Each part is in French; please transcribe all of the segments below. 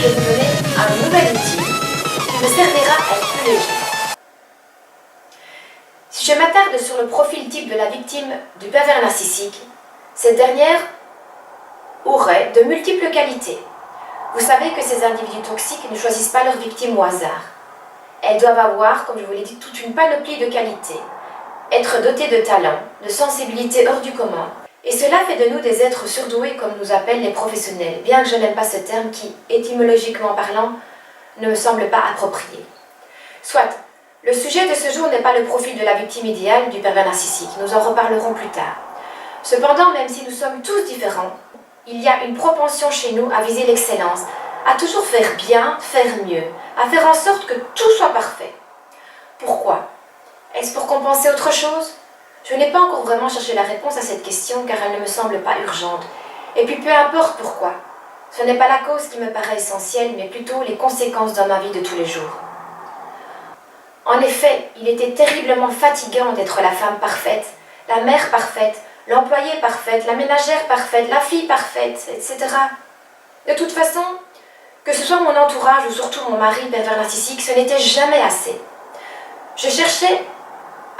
je vais vous donner un nouvel outil qui me servira à être plus léger. Si je m'attarde sur le profil type de la victime du pervers narcissique, cette dernière aurait de multiples qualités. Vous savez que ces individus toxiques ne choisissent pas leurs victimes au hasard. Elles doivent avoir, comme je vous l'ai dit, toute une panoplie de qualités, être dotées de talent, de sensibilité hors du commun. Et cela fait de nous des êtres surdoués comme nous appellent les professionnels, bien que je n'aime pas ce terme qui, étymologiquement parlant, ne me semble pas approprié. Soit, le sujet de ce jour n'est pas le profil de la victime idéale du pervers narcissique, nous en reparlerons plus tard. Cependant, même si nous sommes tous différents, il y a une propension chez nous à viser l'excellence, à toujours faire bien, faire mieux, à faire en sorte que tout soit parfait. Pourquoi? Est-ce pour compenser autre chose? Je n'ai pas encore vraiment cherché la réponse à cette question car elle ne me semble pas urgente. Et puis peu importe pourquoi. Ce n'est pas la cause qui me paraît essentielle, mais plutôt les conséquences dans ma vie de tous les jours. En effet, il était terriblement fatigant d'être la femme parfaite, la mère parfaite, l'employée parfaite, la ménagère parfaite, la fille parfaite, etc. De toute façon, que ce soit mon entourage ou surtout mon mari pervers narcissique, ce n'était jamais assez. Je cherchais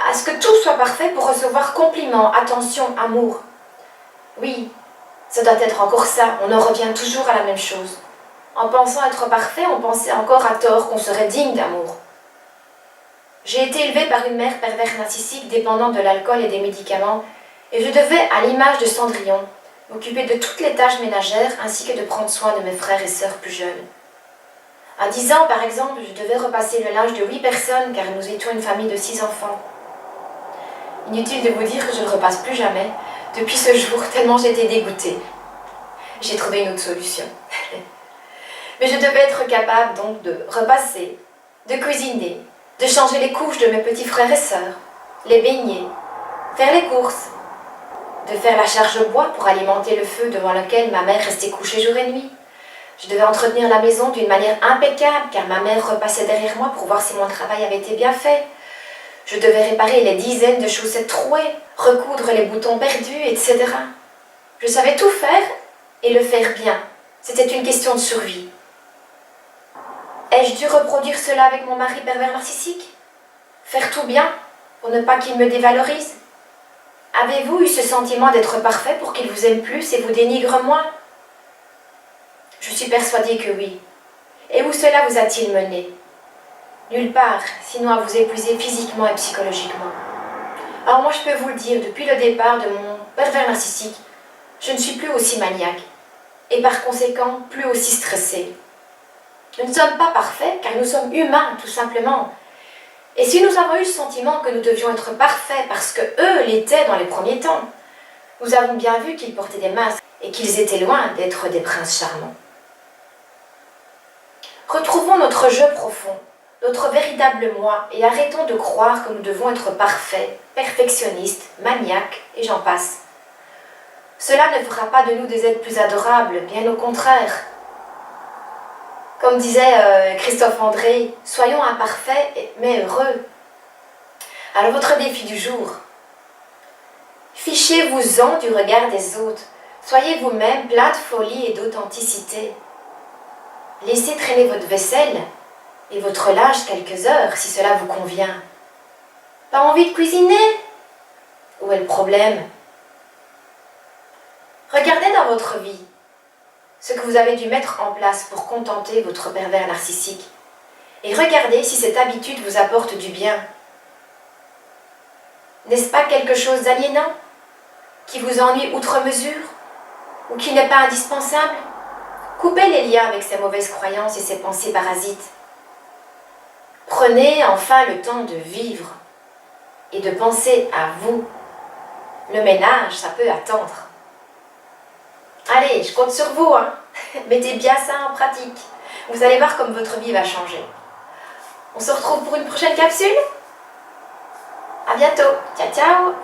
à ce que tout soit parfait pour recevoir compliments, attention, amour. Oui, ça doit être encore ça, on en revient toujours à la même chose. En pensant être parfait, on pensait encore à tort qu'on serait digne d'amour. J'ai été élevée par une mère pervers narcissique dépendante de l'alcool et des médicaments, et je devais, à l'image de Cendrillon, m'occuper de toutes les tâches ménagères ainsi que de prendre soin de mes frères et sœurs plus jeunes. À 10 ans, par exemple, je devais repasser le linge de 8 personnes car nous étions une famille de 6 enfants. Inutile de vous dire que je ne repasse plus jamais depuis ce jour, tellement j'étais dégoûtée. J'ai trouvé une autre solution. Mais je devais être capable donc de repasser, de cuisiner, de changer les couches de mes petits frères et sœurs, les baigner, faire les courses, de faire la charge bois pour alimenter le feu devant lequel ma mère restait couchée jour et nuit. Je devais entretenir la maison d'une manière impeccable car ma mère repassait derrière moi pour voir si mon travail avait été bien fait. Je devais réparer les dizaines de chaussettes trouées, recoudre les boutons perdus, etc. Je savais tout faire et le faire bien. C'était une question de survie. Ai-je dû reproduire cela avec mon mari pervers narcissique? Faire tout bien pour ne pas qu'il me dévalorise? Avez-vous eu ce sentiment d'être parfait pour qu'il vous aime plus et vous dénigre moins? Je suis persuadée que oui. Et où cela vous a-t-il mené? Nulle part, sinon à vous épuiser physiquement et psychologiquement. Alors moi je peux vous le dire, depuis le départ de mon pervers narcissique, je ne suis plus aussi maniaque et par conséquent plus aussi stressée. Nous ne sommes pas parfaits car nous sommes humains tout simplement. Et si nous avons eu le sentiment que nous devions être parfaits parce que eux l'étaient dans les premiers temps, nous avons bien vu qu'ils portaient des masques et qu'ils étaient loin d'être des princes charmants. Retrouvons notre jeu profond, notre véritable moi et arrêtons de croire que nous devons être parfaits, perfectionnistes, maniaques et j'en passe. Cela ne fera pas de nous des êtres plus adorables, bien au contraire. Comme disait Christophe André, soyons imparfaits mais heureux. Alors votre défi du jour, fichez-vous-en du regard des autres, soyez vous-même plein de folie et d'authenticité. Laissez traîner votre vaisselle et votre linge quelques heures si cela vous convient. Pas envie de cuisiner? Où est le problème? Regardez dans votre vie ce que vous avez dû mettre en place pour contenter votre pervers narcissique et regardez si cette habitude vous apporte du bien. N'est-ce pas quelque chose d'aliénant, qui vous ennuie outre mesure ou qui n'est pas indispensable? Coupez les liens avec ces mauvaises croyances et ces pensées parasites. Prenez enfin le temps de vivre et de penser à vous. Le ménage, ça peut attendre. Allez, je compte sur vous, hein. Mettez bien ça en pratique. Vous allez voir comme votre vie va changer. On se retrouve pour une prochaine capsule. À bientôt. Ciao, ciao.